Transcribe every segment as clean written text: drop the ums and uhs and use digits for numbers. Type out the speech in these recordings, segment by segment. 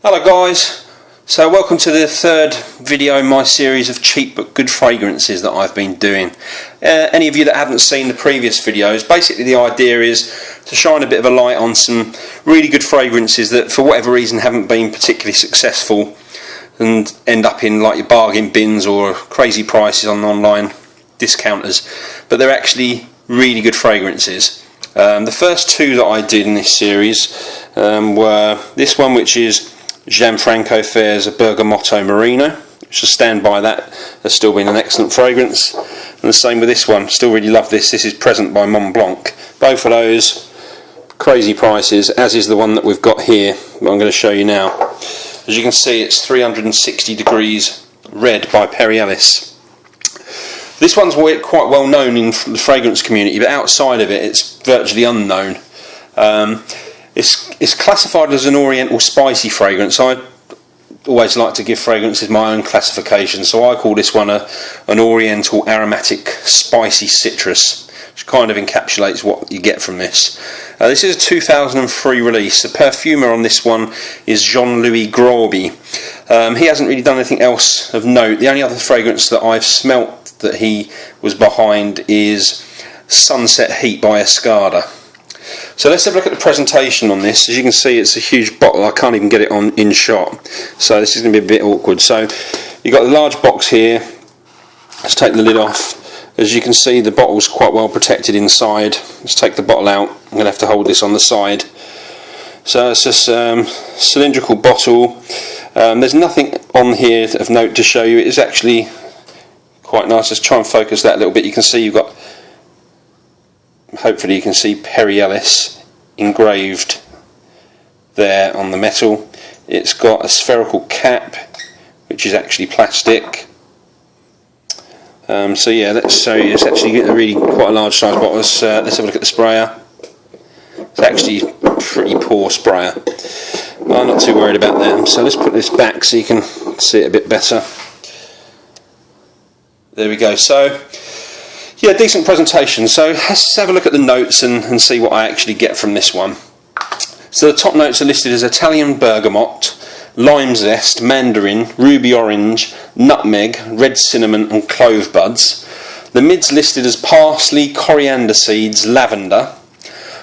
Hello guys, so welcome to the third video in my series of cheap but good fragrances that I've been doing. Any of you that haven't seen the previous videos, basically the idea is to shine a bit of a light on some really good fragrances that for whatever reason haven't been particularly successful and end up in like your bargain bins or crazy prices on online discounters, but they're actually really good fragrances. The first two that I did in this series were this one, which is Gianfranco Ferre's Bergamotto Merino, which I stand by that as still being an excellent fragrance, and the same with this one. Still really love this. This is Present by Mont Blanc. Both of those crazy prices, as is the one that we've got here that I'm going to show you now. As you can see, it's 360 Degrees Red by Perry Ellis. This one's quite well known in the fragrance community, but outside of it it's virtually unknown. It's classified as an Oriental spicy fragrance. I always like to give fragrances my own classification, so I call this one an Oriental Aromatic Spicy Citrus, which kind of encapsulates what you get from this. This is a 2003 release. The perfumer on this one is Jean-Louis Groby. He hasn't really done anything else of note. The only other fragrance that I've smelt that he was behind is Sunset Heat by Escada. So let's have a look at the presentation on this. As you can see, it's a huge bottle. I can't even get it on in shot, so this is going to be a bit awkward. So you've got a large box here. Let's take the lid off. As you can see, the bottle's quite well protected inside. Let's take the bottle out. I'm going to have to hold this on the side. So it's this cylindrical bottle. There's nothing on here of note to show you. It is actually quite nice. Let's try and focus that a little bit. You can see you've got, hopefully you can see Perry Ellis engraved there on the metal. It's got a spherical cap which is actually plastic. So yeah, let's show you. It's actually a really quite a large size bottle. Let's have a look at the sprayer. It's actually a pretty poor sprayer. I'm not too worried about that. So let's put this back so you can see it a bit better. There we go. So yeah, decent presentation. So let's have a look at the notes and see what I actually get from this one. So the top notes are listed as Italian bergamot, lime zest, mandarin, ruby orange, nutmeg, red cinnamon and clove buds. The mid's listed as parsley, coriander seeds, lavender,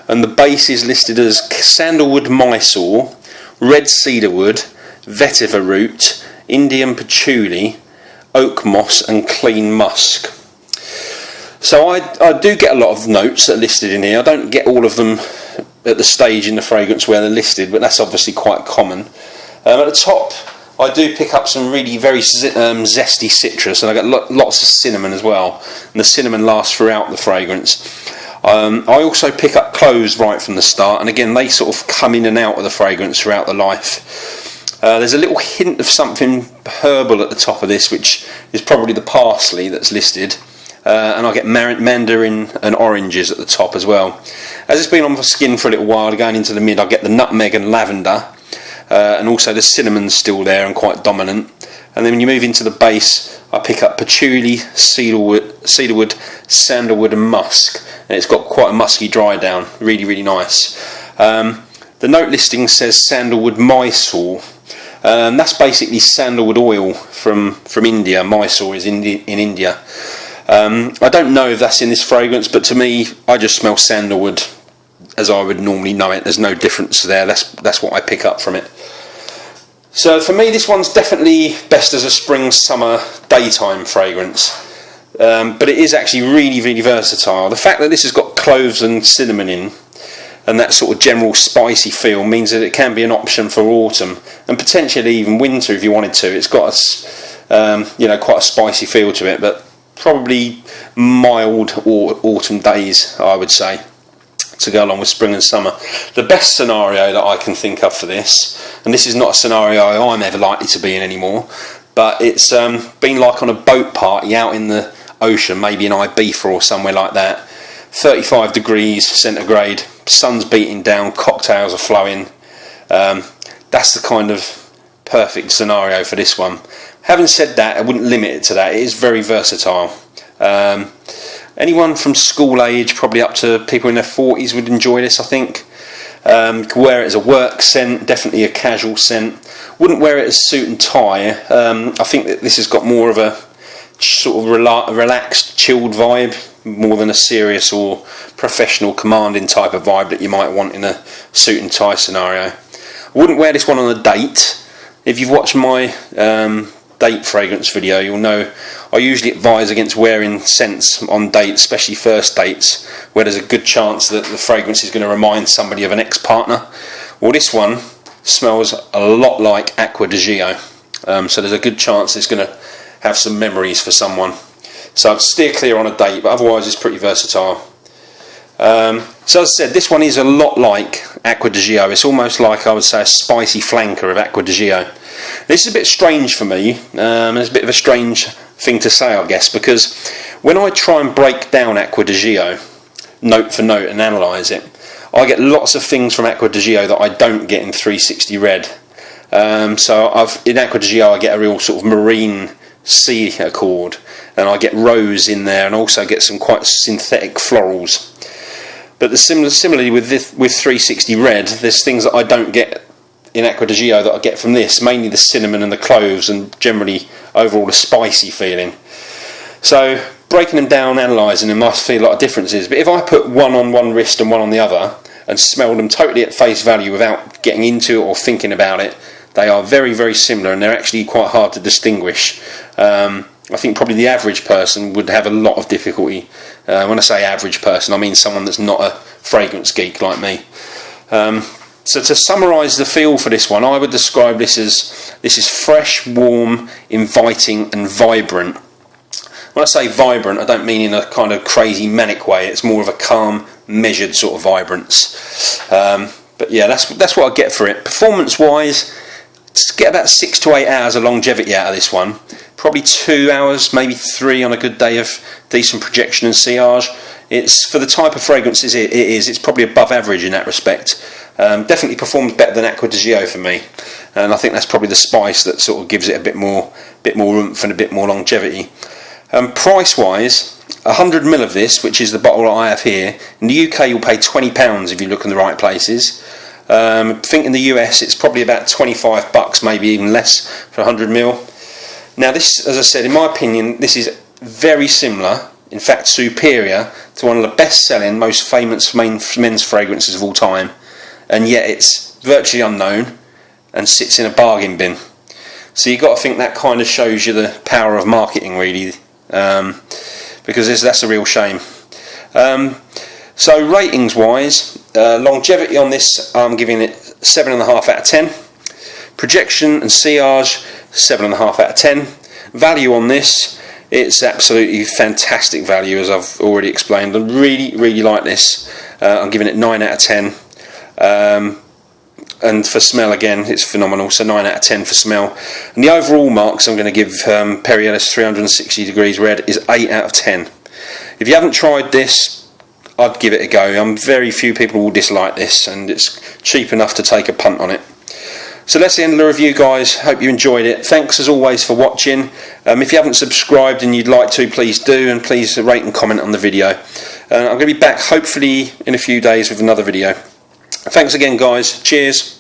and the base is listed as sandalwood Mysore, red cedarwood, vetiver root, Indian patchouli, oak moss and clean musk. So I do get a lot of notes that are listed in here. I don't get all of them at the stage in the fragrance where they're listed, but that's obviously quite common. At the top I do pick up some really very zesty citrus, and I get lots of cinnamon as well, and the cinnamon lasts throughout the fragrance. I also pick up cloves right from the start, and again they sort of come in and out of the fragrance throughout the life. There's a little hint of something herbal at the top of this, which is probably the parsley that's listed. And I get mandarin and oranges at the top as well. As it's been on my skin for a little while, going into the mid, I get the nutmeg and lavender, and also the cinnamon's still there and quite dominant. And then when you move into the base, I pick up patchouli, cedarwood, sandalwood and musk, and it's got quite a musky dry down. Really, really nice. The note listing says sandalwood Mysore. That's basically sandalwood oil from India. Mysore is in India. I don't know if that's in this fragrance, but to me, I just smell sandalwood as I would normally know it. There's no difference there. That's what I pick up from it. So for me, this one's definitely best as a spring, summer, daytime fragrance. But it is actually really, really versatile. The fact that this has got cloves and cinnamon in, and that sort of general spicy feel, means that it can be an option for autumn and potentially even winter if you wanted to. It's got a quite a spicy feel to it, but probably mild autumn days, I would say, to go along with spring and summer. The best scenario that I can think of for this, and this is not a scenario I'm ever likely to be in anymore, but it's been like on a boat party out in the ocean, maybe in Ibiza or somewhere like that. 35 degrees centigrade, sun's beating down, cocktails are flowing. That's the kind of perfect scenario for this one. Having said that, I wouldn't limit it to that. It is very versatile. Anyone from school age, probably up to people in their 40s, would enjoy this, I think. You can wear it as a work scent, definitely a casual scent. Wouldn't wear it as suit and tie. I think that this has got more of a sort of relaxed, chilled vibe, more than a serious or professional, commanding type of vibe that you might want in a suit and tie scenario. I wouldn't wear this one on a date. If you've watched my date fragrance video, you'll know I usually advise against wearing scents on dates, especially first dates, where there's a good chance that the fragrance is going to remind somebody of an ex-partner. Well, this one smells a lot like Acqua Di Go, so there's a good chance it's going to have some memories for someone. So I'd steer clear on a date, but otherwise it's pretty versatile. So as I said, this one is a lot like Acqua Di Go. It's almost like, I would say, a spicy flanker of Acqua Di Go. This is a bit strange for me. It's a bit of a strange thing to say, I guess, because when I try and break down Acqua Di Go note for note and analyse it, I get lots of things from Acqua Di Go that I don't get in 360 Red. So in Acqua Di Go I get a real sort of marine sea accord, and I get rose in there, and also get some quite synthetic florals. But similarly with 360 Red, there's things that I don't get in Acqua Di Go that I get from this, mainly the cinnamon and the cloves, and generally overall a spicy feeling. So breaking them down, analysing them, I feel a lot of differences. But if I put one on one wrist and one on the other and smell them totally at face value without getting into it or thinking about it, they are very, very similar, and they're actually quite hard to distinguish. I think probably the average person would have a lot of difficulty. When I say average person, I mean someone that's not a fragrance geek like me. So to summarise the feel for this one, I would describe this as fresh, warm, inviting and vibrant. When I say vibrant, I don't mean in a kind of crazy manic way. It's more of a calm, measured sort of vibrance. But yeah, that's what I get for it. Performance-wise, get about 6 to 8 hours of longevity out of this one. Probably 2 hours, maybe 3 on a good day of decent projection and sillage. It's, for the type of fragrances it's probably above average in that respect. Definitely performs better than Acqua Di Go for me, and I think that's probably the spice that sort of gives it a bit more oomph and a bit more longevity. Price wise, 100ml of this, which is the bottle that I have here, in the UK you'll pay £20 if you look in the right places. I think in the US it's probably about $25, maybe even less for 100ml. Now this, as I said, in my opinion, this is very similar, in fact superior, to one of the best selling, most famous men's fragrances of all time, and yet it's virtually unknown and sits in a bargain bin. So you've got to think that kind of shows you the power of marketing, really, because that's a real shame. So ratings wise, longevity on this, I'm giving it 7.5 out of 10. Projection and sillage, 7.5 out of 10. Value on this, it's absolutely fantastic value, as I've already explained. I really, really like this. I'm giving it 9 out of 10. And for smell, again, it's phenomenal, so 9 out of 10 for smell. And the overall marks I'm going to give Perry Ellis 360 Degrees Red is 8 out of 10. If you haven't tried this, I'd give it a go. Very few people will dislike this, and it's cheap enough to take a punt on it. So that's the end of the review, guys. Hope you enjoyed it. Thanks as always for watching. If you haven't subscribed and you'd like to, please do, and please rate and comment on the video. I'm going to be back hopefully in a few days with another video. Thanks again, guys. Cheers.